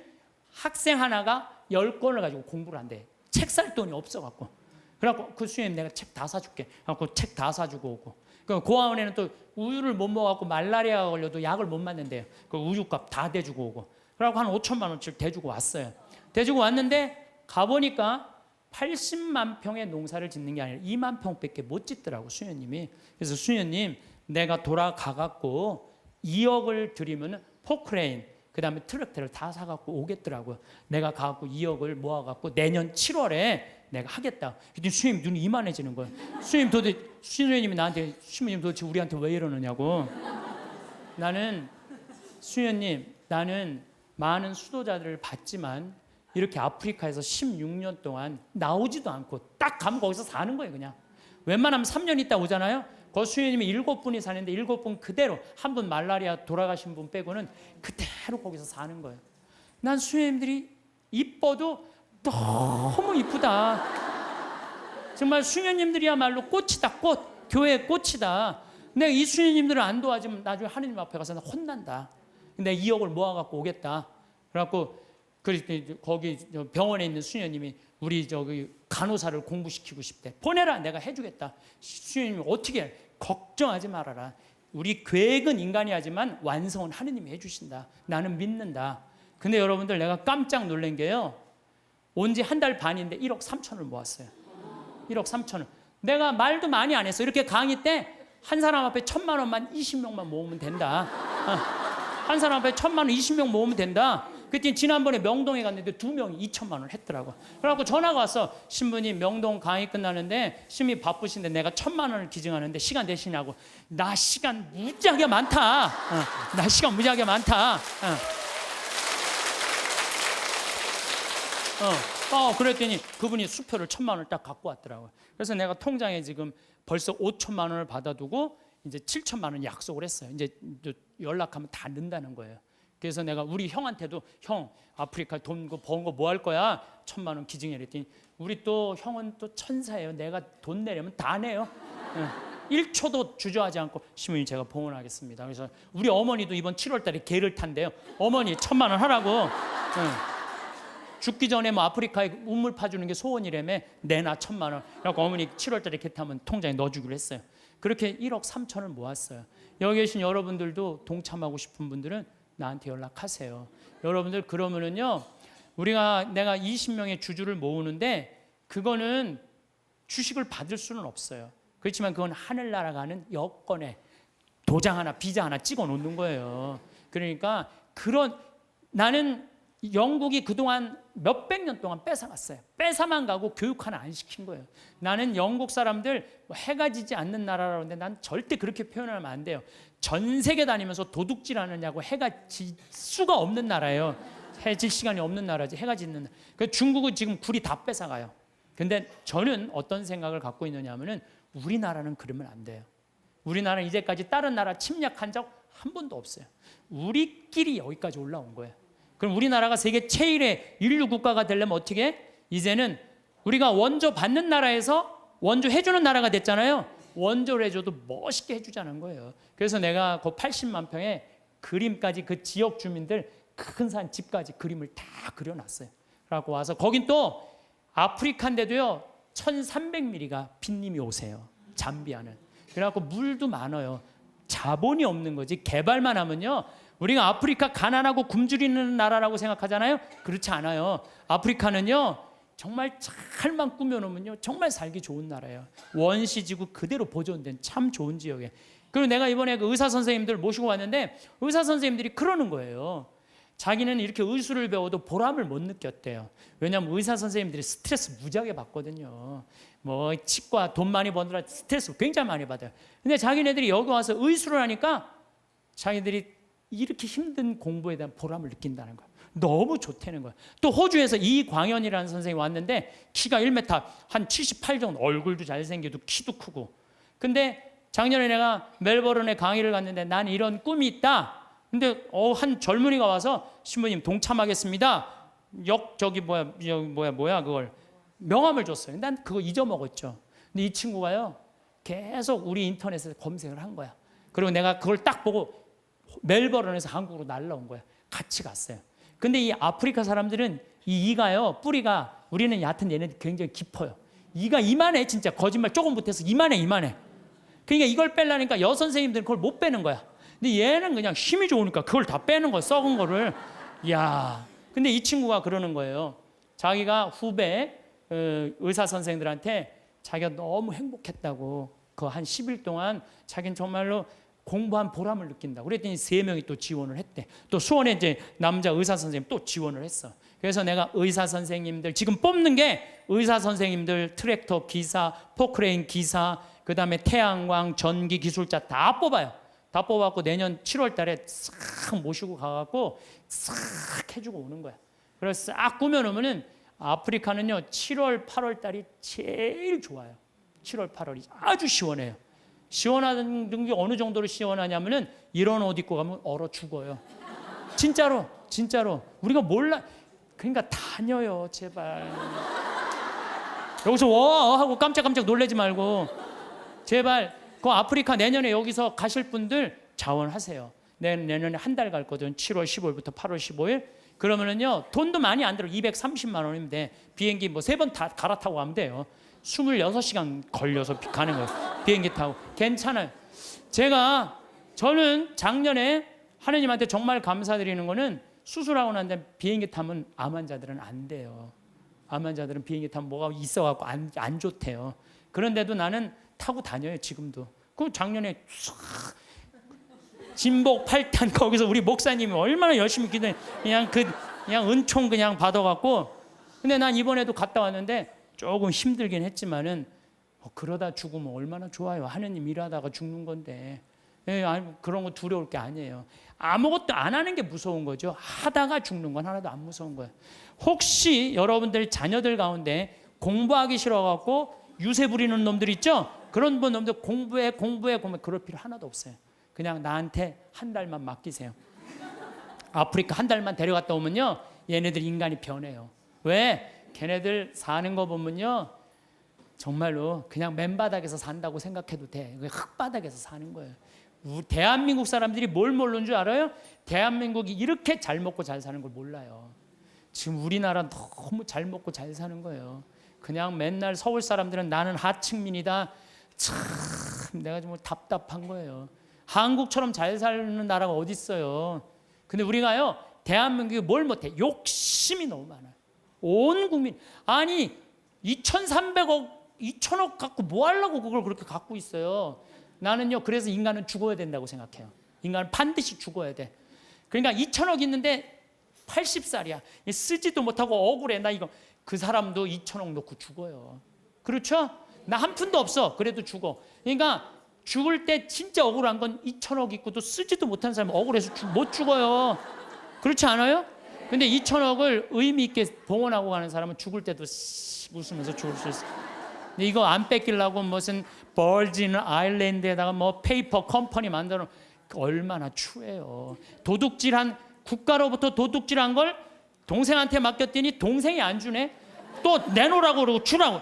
학생 하나가 10권을 가지고 공부를 한대. 책 살 돈이 없어갖고. 그래갖고 그 수녀님 내가 책 다 사줄게. 그래갖고 책 다 사주고 오고. 그 고아원에는 또 우유를 못 먹어갖고 말라리아가 걸려도 약을 못 맞는데요. 그 우유값 다 대주고 오고. 그래갖고 한 5천만 원치를 대주고 왔어요. 대주고 왔는데 가보니까 80만 평의 농사를 짓는 게 아니라 2만 평밖에 못 짓더라고 수녀님이. 그래서 수녀님 내가 돌아가갖고 2억을 드리면 포크레인 그 다음에 트랙터를 다 사갖고 오겠더라고요. 내가 가갖고 2억을 모아갖고 내년 7월에 내가 하겠다. 그랬더니 수녀님 눈이 이만해지는 거예요. 수녀님이 나한테 시부님 도대체 우리한테 왜 이러느냐고. 수녀님 나는 많은 수도자들을 봤지만 이렇게 아프리카에서 16년 동안 나오지도 않고 딱 가면 거기서 사는 거예요. 그냥 웬만하면 3년 있다 오잖아요. 그 수녀님이 7분이 사는데 7분 그대로 한 분 말라리아 돌아가신 분 빼고는 그대로 거기서 사는 거예요. 난 수녀님들이 이뻐도 너무 이쁘다. 정말 수녀님들이야말로 꽃이다. 꽃. 교회의 꽃이다. 내가 이 수녀님들을 안 도와주면 나중에 하느님 앞에 가서 나 혼난다. 내가 2억을 모아갖고 오겠다. 그래갖고 거기 병원에 있는 수녀님이 우리 간호사를 공부시키고 싶대. 보내라. 내가 해주겠다. 수녀님이 어떻게 해? 걱정하지 말아라. 우리 계획은 인간이 하지만 완성은 하느님이 해주신다. 나는 믿는다. 근데 여러분들 내가 깜짝 놀란 게요. 온 지 한 달 반인데 1억 3천을 모았어요. 1억 3천을. 내가 말도 많이 안 했어. 이렇게 강의 때 한 사람 앞에 1,000만 원만 20명만 모으면 된다. 한 사람 앞에 1,000만 원 20명 모으면 된다. 그때 지난번에 명동에 갔는데 2명이 2천만 원을 했더라고. 그래갖고 전화가 왔어. 신부님 명동 강의 끝나는데 신부님 바쁘신데 내가 1,000만 원을 기증하는데 시간 되시냐고. 나 시간 무지하게 많다. 나 시간 무지하게 많다. 그랬더니 그분이 수표를 1,000만 원을 딱 갖고 왔더라고요. 그래서 내가 통장에 지금 벌써 5천만 원을 받아두고 이제 7천만 원 약속을 했어요. 이제 연락하면 다 넣는다는 거예요. 그래서 내가 우리 형한테도 형 아프리카 돈 번 거 뭐 할 거야? 1,000만 원 기증해 그랬더니 우리 또 형은 또 천사예요. 내가 돈 내려면 다 내요. 1초도 주저하지 않고 시부님 제가 봉헌하겠습니다. 그래서 우리 어머니도 이번 7월 달에 개를 탄대요. 어머니 1,000만 원 하라고. 죽기 전에 뭐 아프리카에 우물 파주는 게 소원이라며 내놔 1,000만 원. 그래서 어머니 7월 달에 개 타면 통장에 넣어주기로 했어요. 그렇게 1억 3천을 모았어요. 여기 계신 여러분들도 동참하고 싶은 분들은 나한테 연락하세요. 여러분들 그러면은요 내가 20명의 주주를 모으는데 그거는 주식을 받을 수는 없어요. 그렇지만 그건 하늘나라 가는 여권에 도장 하나 비자 하나 찍어 놓는 거예요. 그러니까 나는 영국이 그동안 몇백 년 동안 뺏어갔어요. 뺏어만 가고 교육 하나 안 시킨 거예요. 나는 영국 사람들 해가 지지 않는 나라라고 하는데 난 절대 그렇게 표현하면 안 돼요. 전 세계 다니면서 도둑질 하느냐고 해가 질 수가 없는 나라예요. 해 질 시간이 없는 나라지, 해가 짓는 나라. 그래서 중국은 지금 굴이 다 뺏어가요. 근데 저는 어떤 생각을 갖고 있느냐 하면은 우리나라는 그러면 안 돼요. 우리나라는 이제까지 다른 나라 침략한 적 한 번도 없어요. 우리끼리 여기까지 올라온 거예요. 그럼 우리나라가 세계 제1의 인류 국가가 되려면 어떻게 해? 이제는 우리가 원조 받는 나라에서 원조 해주는 나라가 됐잖아요. 원조를 해줘도 멋있게 해주자는 거예요. 그래서 내가 그 80만 평에 그림까지 그 지역 주민들 큰 산 집까지 그림을 다 그려놨어요. 그래갖고 와서 거긴 또 아프리카인데도요 1300mm가 빈님이 오세요. 잠비아는. 그래갖고 물도 많아요. 자본이 없는 거지. 개발만 하면요 우리가 아프리카 가난하고 굶주리는 나라라고 생각하잖아요. 그렇지 않아요. 아프리카는요 정말 잘만 꾸며놓으면요 정말 살기 좋은 나라예요. 원시지구 그대로 보존된 참 좋은 지역에. 그리고 내가 이번에 그 의사 선생님들 모시고 왔는데 의사 선생님들이 그러는 거예요. 자기는 이렇게 의술을 배워도 보람을 못 느꼈대요. 왜냐하면 의사 선생님들이 스트레스 무지하게 받거든요. 뭐 치과 돈 많이 버느라 스트레스 굉장히 많이 받아요. 근데 자기네들이 여기 와서 의술을 하니까 자기들이 이렇게 힘든 공부에 대한 보람을 느낀다는 거예요. 너무 좋다는 거예요. 또 호주에서 이광현이라는 선생님이 왔는데 키가 1m 한 78 정도, 얼굴도 잘생기고 키도 크고. 근데 작년에 내가 멜버른에 강의를 갔는데 난 이런 꿈이 있다. 근데 한 젊은이가 와서 신부님 동참하겠습니다. 저기 뭐야 그걸 명함을 줬어요. 난 그거 잊어먹었죠. 근데 이 친구가요 계속 우리 인터넷에서 검색을 한 거야. 그리고 내가 그걸 딱 보고 멜버른에서 한국으로 날라온 거야. 같이 갔어요. 근데 이 아프리카 사람들은 이 이가요 뿌리가 우리는 얕은 얘네들 굉장히 깊어요. 이가 이만해. 진짜 거짓말 조금 못해서 이만해. 그러니까 이걸 빼려니까 여선생님들은 그걸 못 빼는 거야. 근데 얘는 그냥 힘이 좋으니까 그걸 다 빼는 거야. 썩은 거를. 이야. 근데 이 친구가 그러는 거예요. 자기가 후배 의사 선생들한테 자기가 너무 행복했다고 그 한 10일 동안 자기는 정말로 공부한 보람을 느낀다고. 그랬더니 3명이 또 지원을 했대. 또 수원에 이제 남자 의사 선생님 또 지원을 했어. 그래서 내가 의사 선생님들 지금 뽑는 게 의사 선생님들, 트랙터 기사, 포크레인 기사, 그다음에 태양광, 전기 기술자 다 뽑아요. 다 뽑아갖고 내년 7월 달에 싹 모시고 가갖고 싹 해주고 오는 거야. 그래서 싹 꾸며놓으면은 아프리카는요 7월, 8월 달이 제일 좋아요. 7월, 8월이 아주 시원해요. 시원한 게 어느 정도로 시원하냐면은 이런 옷 입고 가면 얼어 죽어요. 진짜로 우리가 몰라. 그러니까 다녀요 제발. 여기서 와 하고 깜짝깜짝 놀라지 말고 제발. 그 아프리카 내년에 여기서 가실 분들 자원하세요. 내년에 한 달 갈 거든. 7월 15일부터 8월 15일. 그러면은요 돈도 많이 안 들어. 230만 원이면 돼. 비행기 뭐 3번 다 갈아타고 가면 돼요. 26시간 걸려서 가는 거예요. 비행기 타고. 괜찮아요. 저는 작년에 하느님한테 정말 감사드리는 거는 수술하고 난 다음에 비행기 타면 암 환자들은 안 돼요. 암 환자들은 비행기 타면 뭐가 있어갖고 안 좋대요. 그런데도 나는 타고 다녀요 지금도. 그 작년에 진복 8탄 거기서 우리 목사님이 얼마나 열심히 기도해. 그냥 은총 그냥 받아갖고. 근데 난 이번에도 갔다 왔는데 조금 힘들긴 했지만은 그러다 죽으면 얼마나 좋아요. 하느님 일하다가 죽는 건데. 그런 거 두려울 게 아니에요. 아무것도 안 하는 게 무서운 거죠. 하다가 죽는 건 하나도 안 무서운 거예요. 혹시 여러분들 자녀들 가운데 공부하기 싫어갖고 유세 부리는 놈들 있죠? 그런 놈들 공부해 그럴 필요 하나도 없어요. 그냥 나한테 한 달만 맡기세요. 아프리카 한 달만 데려갔다 오면요 얘네들 인간이 변해요. 왜? 걔네들 사는 거 보면요 정말로 그냥 맨바닥에서 산다고 생각해도 돼. 흙바닥에서 사는 거예요. 대한민국 사람들이 뭘 모르는 줄 알아요? 대한민국이 이렇게 잘 먹고 잘 사는 걸 몰라요. 지금 우리나라 너무 잘 먹고 잘 사는 거예요. 그냥 맨날 서울 사람들은 나는 하층민이다. 참 내가 정말 답답한 거예요. 한국처럼 잘 사는 나라가 어디 있어요. 근데 우리가요 대한민국이 뭘 못해. 욕심이 너무 많아요. 온 국민. 아니 2,300억 2천억 갖고 뭐 하려고 그걸 그렇게 갖고 있어요. 나는요, 그래서 인간은 죽어야 된다고 생각해요. 인간은 반드시 죽어야 돼. 그러니까 2천억 있는데 80살이야. 쓰지도 못하고 억울해. 나 이거. 그 사람도 2천억 놓고 죽어요. 그렇죠? 나 한 푼도 없어. 그래도 죽어. 그러니까 죽을 때 진짜 억울한 건 2천억 있고도 쓰지도 못한 사람은 억울해서 못 죽어요. 그렇지 않아요? 근데 2천억을 의미 있게 봉헌하고 가는 사람은 죽을 때도 웃으면서 죽을 수 있어. 근데 이거 안 뺏기려고 무슨 벌진 아일랜드에다가 뭐 페이퍼 컴퍼니 만들어, 얼마나 추해요. 도둑질한, 국가로부터 도둑질한 걸 동생한테 맡겼더니 동생이 안 주네. 또 내놓으라고 그러고 주라고.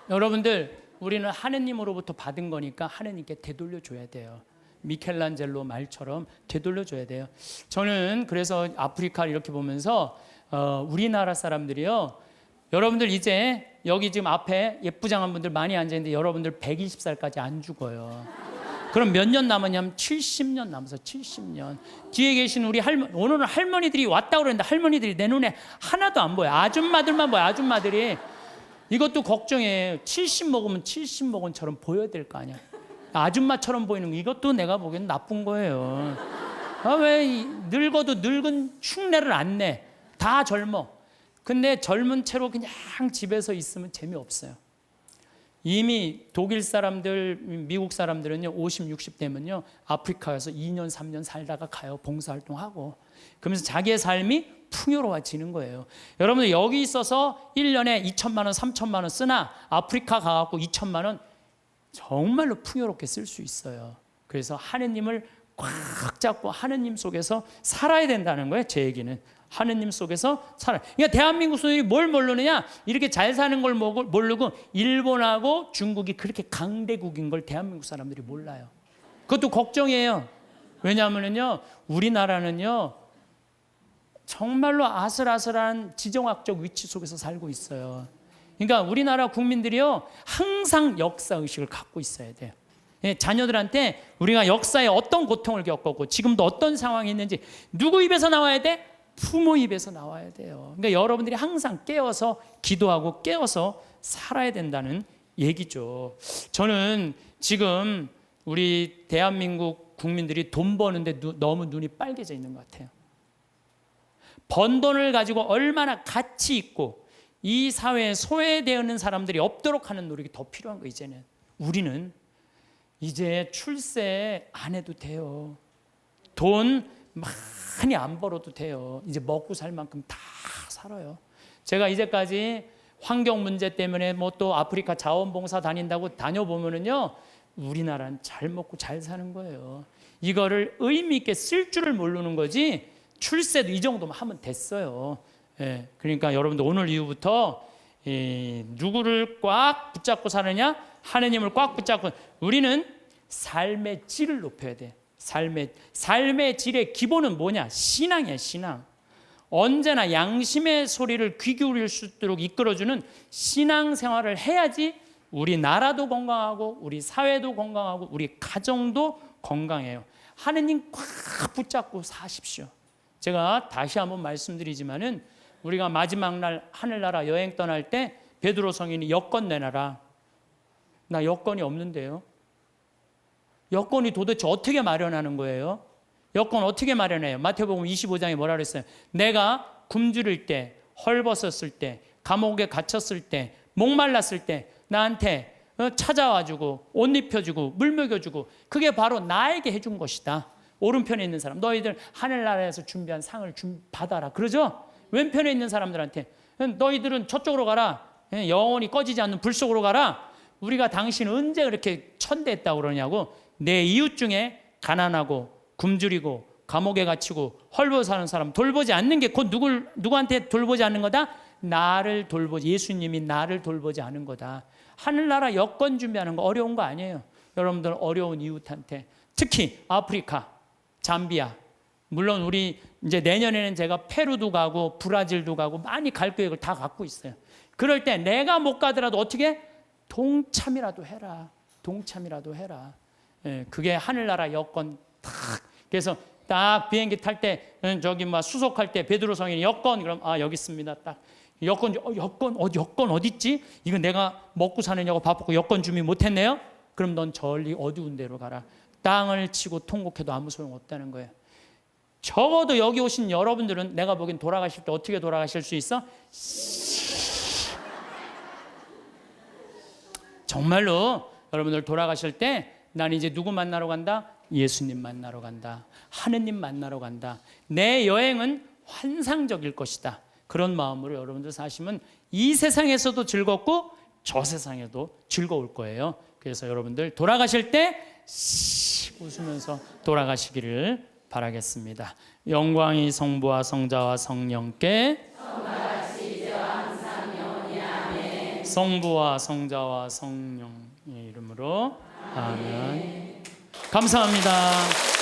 여러분들, 우리는 하느님으로부터 받은 거니까 하느님께 되돌려 줘야 돼요. 미켈란젤로 말처럼 되돌려 줘야 돼요. 저는 그래서 아프리카를 이렇게 보면서 우리나라 사람들이요, 여러분들 이제 여기 지금 앞에 예쁘장한 분들 많이 앉아 있는데 여러분들 120살까지 안 죽어요. 그럼 몇 년 남았냐면 70년 남아서 70년. 뒤에 계신 우리 할머니, 오늘은 할머니들이 왔다고 그러는데 할머니들이 내 눈에 하나도 안 보여. 아줌마들만 보여. 아줌마들이. 이것도 걱정이에요. 70 먹으면 70 먹은처럼 보여야 될 거 아니야. 아줌마처럼 보이는 거, 이것도 내가 보기엔 나쁜 거예요. 왜 늙어도 늙은 흉내를 안 내. 다 젊어. 근데 젊은 채로 그냥 집에서 있으면 재미없어요. 이미 독일 사람들, 미국 사람들은요, 50, 60 되면요, 아프리카에서 2년, 3년 살다가 가요. 봉사활동하고. 그러면서 자기의 삶이 풍요로워지는 거예요. 여러분들 여기 있어서 1년에 2천만 원, 3천만 원 쓰나 아프리카 가갖고 2천만 원 정말로 풍요롭게 쓸 수 있어요. 그래서 하느님을 꽉 잡고 하느님 속에서 살아야 된다는 거예요. 제 얘기는. 하느님 속에서 살아. 그러니까 대한민국 소년이 뭘 모르느냐? 이렇게 잘 사는 걸 모르고 일본하고 중국이 그렇게 강대국인 걸 대한민국 사람들이 몰라요. 그것도 걱정이에요. 왜냐하면요, 우리나라는요, 정말로 아슬아슬한 지정학적 위치 속에서 살고 있어요. 그러니까 우리나라 국민들이요, 항상 역사 의식을 갖고 있어야 돼요. 자녀들한테 우리가 역사에 어떤 고통을 겪었고 지금도 어떤 상황이 있는지 누구 입에서 나와야 돼? 부모 입에서 나와야 돼요. 그러니까 여러분들이 항상 깨어서 기도하고 깨어서 살아야 된다는 얘기죠. 저는 지금 우리 대한민국 국민들이 돈 버는데 너무 눈이 빨개져 있는 것 같아요. 번 돈을 가지고 얼마나 가치 있고 이 사회에 소외되는 사람들이 없도록 하는 노력이 더 필요한 거. 이제는 우리는 이제 출세 안 해도 돼요. 돈 많이 안 벌어도 돼요. 이제 먹고 살 만큼 다 살아요. 제가 이제까지 환경 문제 때문에 뭐 또 아프리카 자원봉사 다닌다고 다녀보면은요, 우리나라는 잘 먹고 잘 사는 거예요. 이거를 의미 있게 쓸 줄을 모르는 거지. 출세도 이 정도만 하면 됐어요. 예, 그러니까 여러분들 오늘 이후부터 누구를 꽉 붙잡고 사느냐? 하느님을 꽉 붙잡고. 우리는 삶의 질을 높여야 돼. 삶의 질의 기본은 뭐냐? 신앙이야, 신앙. 언제나 양심의 소리를 귀 기울일 수 있도록 이끌어주는 신앙생활을 해야지 우리 나라도 건강하고 우리 사회도 건강하고 우리 가정도 건강해요. 하느님 꽉 붙잡고 사십시오. 제가 다시 한번 말씀드리지만은 우리가 마지막 날 하늘나라 여행 떠날 때 베드로 성인이 여권 내놔라. 나 여권이 없는데요. 여권이 도대체 어떻게 마련하는 거예요? 여권 어떻게 마련해요? 마태복음 25장에 뭐라 그랬어요? 내가 굶주릴 때, 헐벗었을 때, 감옥에 갇혔을 때, 목말랐을 때 나한테 찾아와주고 옷 입혀주고 물 먹여주고, 그게 바로 나에게 해준 것이다. 오른편에 있는 사람, 너희들 하늘나라에서 준비한 상을 받아라. 그러죠? 왼편에 있는 사람들한테 너희들은 저쪽으로 가라. 영원히 꺼지지 않는 불 속으로 가라. 우리가 당신 언제 그렇게 천대했다고 그러냐고. 내 이웃 중에 가난하고 굶주리고 감옥에 갇히고 헐벗어 사는 사람 돌보지 않는 게 곧 누구한테 돌보지 않는 거다? 나를 돌보지, 예수님이 나를 돌보지 않은 거다. 하늘나라 여권 준비하는 거 어려운 거 아니에요. 여러분들 어려운 이웃한테, 특히 아프리카, 잠비아, 물론 우리 이제 내년에는 제가 페루도 가고 브라질도 가고 많이 갈 계획을 다 갖고 있어요. 그럴 때 내가 못 가더라도 어떻게? 동참이라도 해라. 동참이라도 해라. 예, 그게 하늘나라 여권 딱. 그래서 딱 비행기 탈 때 저기 막 수속할 때 베드로 성인이 여권, 그럼 아 여기 있습니다. 딱 여권 어디 있지? 이거 내가 먹고 사느냐고 바쁘고 여권 준비 못했네요. 그럼 넌 저리 어두운 데로 가라. 땅을 치고 통곡해도 아무 소용 없다는 거예요. 적어도 여기 오신 여러분들은 내가 보기엔 돌아가실 때 어떻게 돌아가실 수 있어? 정말로 여러분들 돌아가실 때 난 이제 누구 만나러 간다? 예수님 만나러 간다. 하느님 만나러 간다. 내 여행은 환상적일 것이다. 그런 마음으로 여러분들 사시면 이 세상에서도 즐겁고 저 세상에도 즐거울 거예요. 그래서 여러분들 돌아가실 때 웃으면서 돌아가시기를 바라겠습니다. 영광이 성부와 성자와 성령께 성부와 성자와 성령의 이름으로 아멘. 감사합니다.